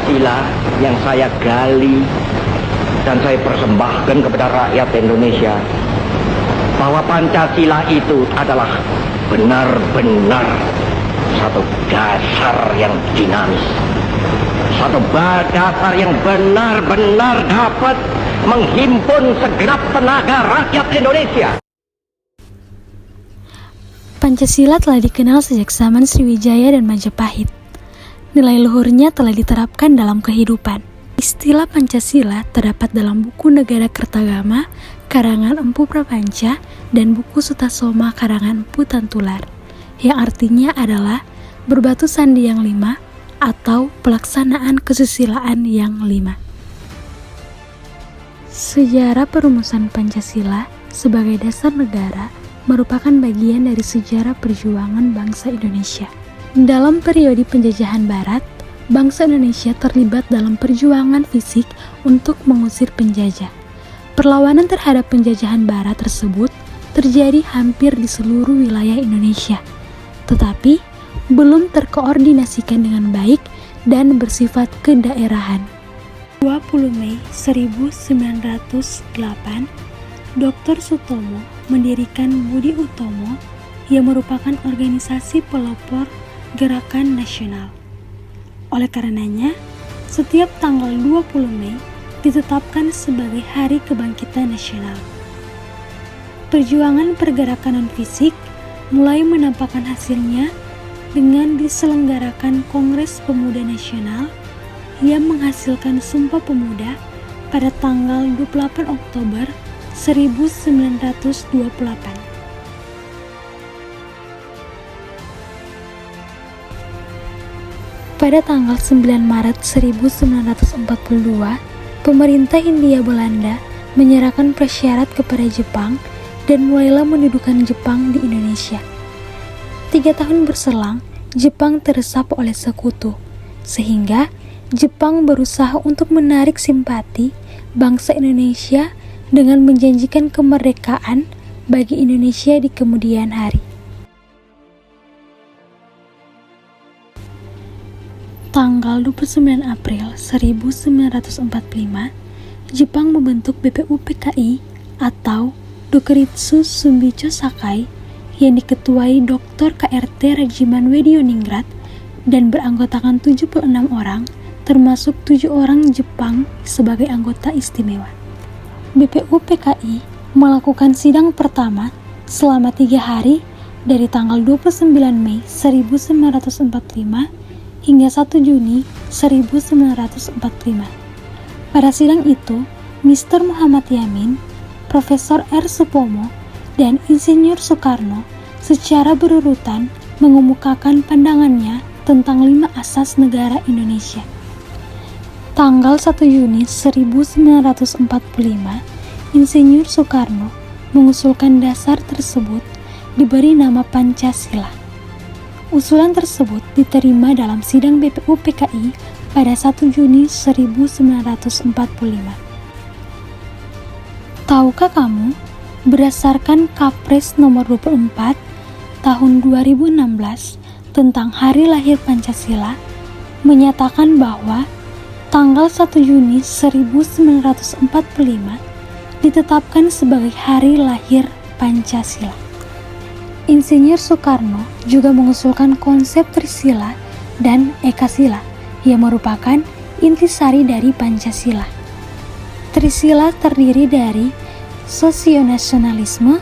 Pancasila yang saya gali dan saya persembahkan kepada rakyat Indonesia, bahwa Pancasila itu adalah benar-benar satu dasar yang dinamis, satu dasar yang benar-benar dapat menghimpun segenap tenaga rakyat Indonesia. Pancasila telah dikenal sejak zaman Sriwijaya dan Majapahit. Nilai luhurnya telah diterapkan dalam kehidupan. Istilah Pancasila terdapat dalam buku Negara Kertagama karangan Empu Prapanca dan buku Sutasoma karangan Empu Tantular, yang artinya adalah berbatu sandi yang lima atau pelaksanaan kesusilaan yang lima. Sejarah perumusan Pancasila sebagai dasar negara merupakan bagian dari sejarah perjuangan bangsa Indonesia. Dalam periode penjajahan Barat, bangsa Indonesia terlibat dalam perjuangan fisik untuk mengusir penjajah. Perlawanan terhadap penjajahan Barat tersebut terjadi hampir di seluruh wilayah Indonesia, tetapi belum terkoordinasikan dengan baik dan bersifat kedaerahan. 20 Mei 1908, Dr. Sutomo mendirikan Budi Utomo yang merupakan organisasi pelopor gerakan nasional. Oleh karenanya, setiap tanggal 20 Mei ditetapkan sebagai Hari Kebangkitan Nasional. Perjuangan pergerakan non-fisik mulai menampakkan hasilnya dengan diselenggarakan Kongres Pemuda Nasional yang menghasilkan Sumpah Pemuda pada tanggal 28 Oktober 1928. Pada tanggal 9 Maret 1942, pemerintah Hindia Belanda menyerahkan prasyarat kepada Jepang dan mulailah mendudukan Jepang di Indonesia. 3 tahun berselang, Jepang teresap oleh sekutu, sehingga Jepang berusaha untuk menarik simpati bangsa Indonesia dengan menjanjikan kemerdekaan bagi Indonesia di kemudian hari. Tanggal 29 April 1945, Jepang membentuk BPUPKI atau Dokuritsu Sumbicho Sakai yang diketuai Dr. KRT Regiman Wedioningrat dan beranggotakan 76 orang, termasuk 7 orang Jepang sebagai anggota istimewa. BPUPKI melakukan sidang pertama selama 3 hari dari tanggal 29 Mei 1945 hingga 1 Juni 1945. Pada sidang itu, Mr. Muhammad Yamin, Profesor R. Supomo, dan Insinyur Soekarno secara berurutan mengemukakan pandangannya tentang 5 asas negara Indonesia. Tanggal 1 Juni 1945, Insinyur Soekarno mengusulkan dasar tersebut diberi nama Pancasila. Usulan tersebut diterima dalam sidang BPUPKI pada 1 Juni 1945. Tahukah kamu, berdasarkan Kapres nomor 24 tahun 2016 tentang hari lahir Pancasila, menyatakan bahwa tanggal 1 Juni 1945 ditetapkan sebagai hari lahir Pancasila. Insinyur Soekarno juga mengusulkan konsep Trisila dan Ekasila yang merupakan intisari dari Pancasila. Trisila terdiri dari sosionasionalisme,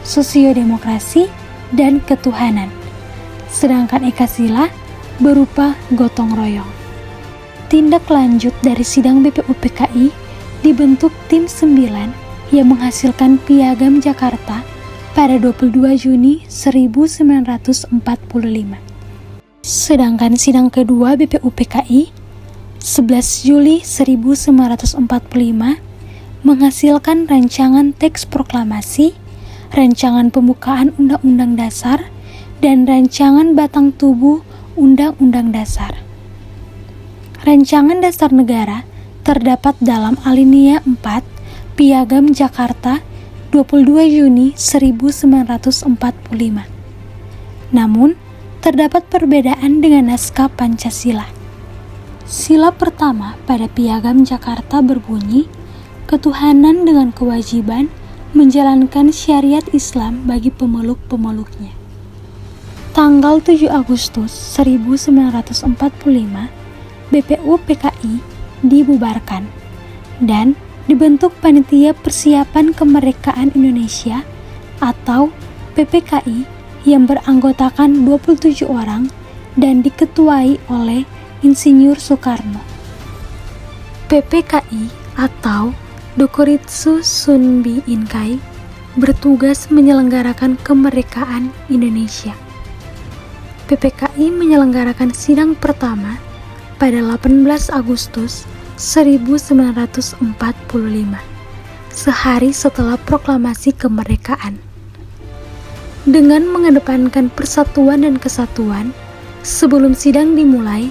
sosiodemokrasi, dan ketuhanan. Sedangkan Ekasila berupa gotong royong. Tindak lanjut dari sidang BPUPKI dibentuk tim 9 yang menghasilkan Piagam Jakarta pada 22 Juni 1945. Sedangkan sidang kedua BPUPKI 11 Juli 1945 menghasilkan rancangan teks proklamasi, rancangan pembukaan Undang-Undang Dasar, dan rancangan batang tubuh Undang-Undang Dasar. Rancangan dasar negara terdapat dalam alinea 4 Piagam Jakarta 22 Juni 1945. Namun, terdapat perbedaan dengan naskah Pancasila. Sila pertama pada Piagam Jakarta berbunyi, ketuhanan dengan kewajiban menjalankan syariat Islam bagi pemeluk-pemeluknya. Tanggal 7 Agustus 1945, BPU PKI dibubarkan dan dibentuk Panitia Persiapan Kemerdekaan Indonesia atau PPKI yang beranggotakan 27 orang dan diketuai oleh Insinyur Soekarno. PPKI atau Dokuritsu Sunbi Inkai bertugas menyelenggarakan kemerdekaan Indonesia. PPKI menyelenggarakan sidang pertama pada 18 Agustus 1945, sehari setelah proklamasi kemerdekaan. Dengan mengedepankan persatuan dan kesatuan, sebelum sidang dimulai,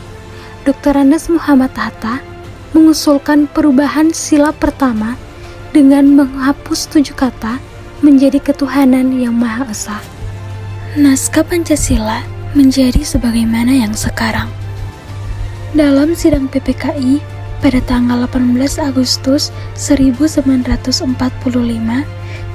Dr. Andes Muhammad Hatta mengusulkan perubahan sila pertama dengan menghapus 7 kata menjadi ketuhanan yang Maha Esa. Naskah Pancasila menjadi sebagaimana yang sekarang. Dalam sidang PPKI pada tanggal 18 Agustus 1945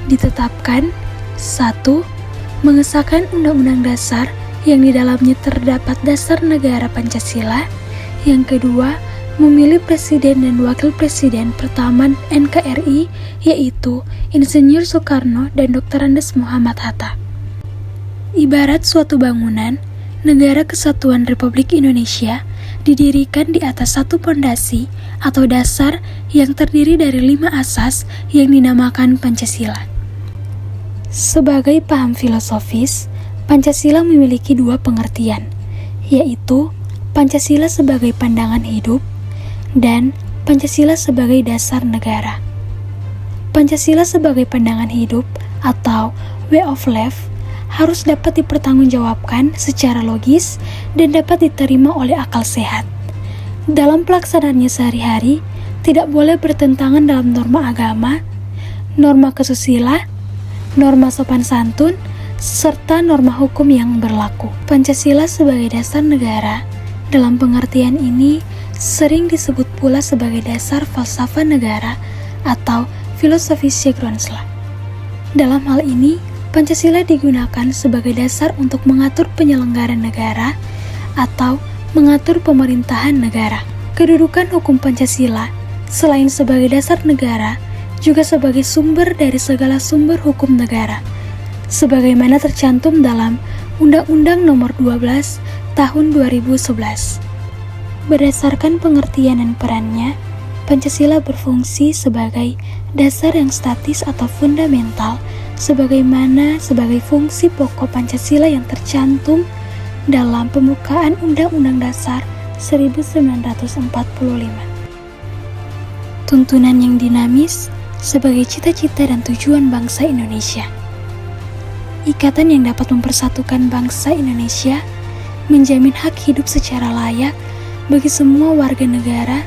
ditetapkan 1. Mengesahkan Undang-Undang Dasar yang di dalamnya terdapat dasar negara Pancasila. Yang kedua, memilih Presiden dan Wakil Presiden pertama NKRI, yaitu Insinyur Soekarno dan Dr. Andes Muhammad Hatta. Ibarat suatu bangunan, Negara Kesatuan Republik Indonesia didirikan di atas satu pondasi atau dasar yang terdiri dari 5 asas yang dinamakan Pancasila. Sebagai paham filosofis, Pancasila memiliki 2 pengertian, yaitu Pancasila sebagai pandangan hidup dan Pancasila sebagai dasar negara. Pancasila sebagai pandangan hidup atau way of life harus dapat dipertanggungjawabkan secara logis dan dapat diterima oleh akal sehat. Dalam pelaksanaannya sehari-hari, tidak boleh bertentangan dalam norma agama, norma kesusila, norma sopan santun, serta norma hukum yang berlaku. Pancasila sebagai dasar negara dalam pengertian ini sering disebut pula sebagai dasar falsafah negara atau filosofi Sjegronsla. Dalam hal ini, Pancasila digunakan sebagai dasar untuk mengatur penyelenggaraan negara atau mengatur pemerintahan negara. Kedudukan hukum Pancasila selain sebagai dasar negara juga sebagai sumber dari segala sumber hukum negara, sebagaimana tercantum dalam Undang-Undang Nomor 12 Tahun 2011. Berdasarkan pengertian dan perannya, Pancasila berfungsi sebagai dasar yang statis atau fundamental, sebagaimana sebagai fungsi pokok Pancasila yang tercantum dalam pembukaan Undang-Undang Dasar 1945. Tuntunan yang dinamis sebagai cita-cita dan tujuan bangsa Indonesia. Ikatan yang dapat mempersatukan bangsa Indonesia, menjamin hak hidup secara layak bagi semua warga negara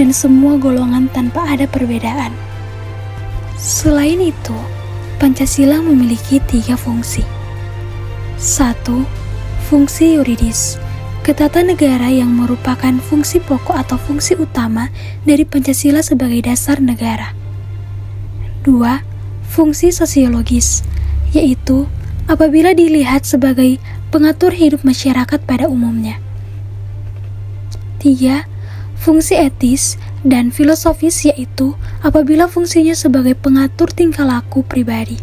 dan semua golongan tanpa ada perbedaan. Selain itu, Pancasila memiliki 3 fungsi. 1. Fungsi yuridis, ketatanegaraan yang merupakan fungsi pokok atau fungsi utama dari Pancasila sebagai dasar negara. 2. Fungsi sosiologis, yaitu apabila dilihat sebagai pengatur hidup masyarakat pada umumnya. 3. Fungsi etis dan filosofis, yaitu apabila fungsinya sebagai pengatur tingkah laku pribadi.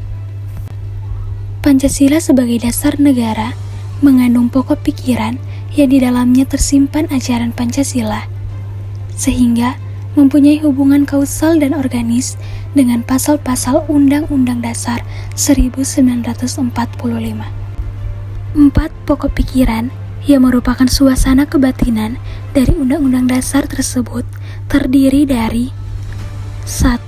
Pancasila sebagai dasar negara mengandung pokok pikiran yang di dalamnya tersimpan ajaran Pancasila, sehingga mempunyai hubungan kausal dan organis dengan pasal-pasal Undang-Undang Dasar 1945. 4 pokok pikiran yang merupakan suasana kebatinan dari Undang-Undang Dasar tersebut terdiri dari 1.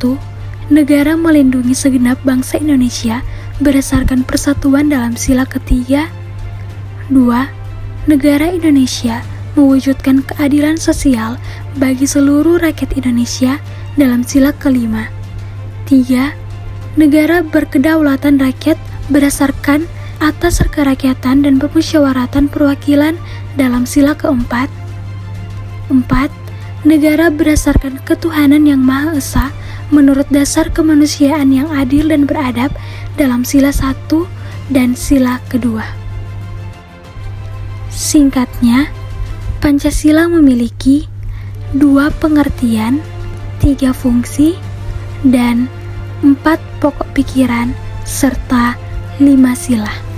Negara melindungi segenap bangsa Indonesia berdasarkan persatuan dalam sila ketiga. 2. Negara Indonesia mewujudkan keadilan sosial bagi seluruh rakyat Indonesia dalam sila kelima. 3. Negara berkedaulatan rakyat berdasarkan atas kerakyatan dan permusyawaratan perwakilan dalam sila keempat. 4. negara berdasarkan ketuhanan yang Maha Esa menurut dasar kemanusiaan yang adil dan beradab dalam sila 1 dan sila kedua. Singkatnya, Pancasila memiliki 2 pengertian, 3 fungsi, dan 4 pokok pikiran, serta 5 sila.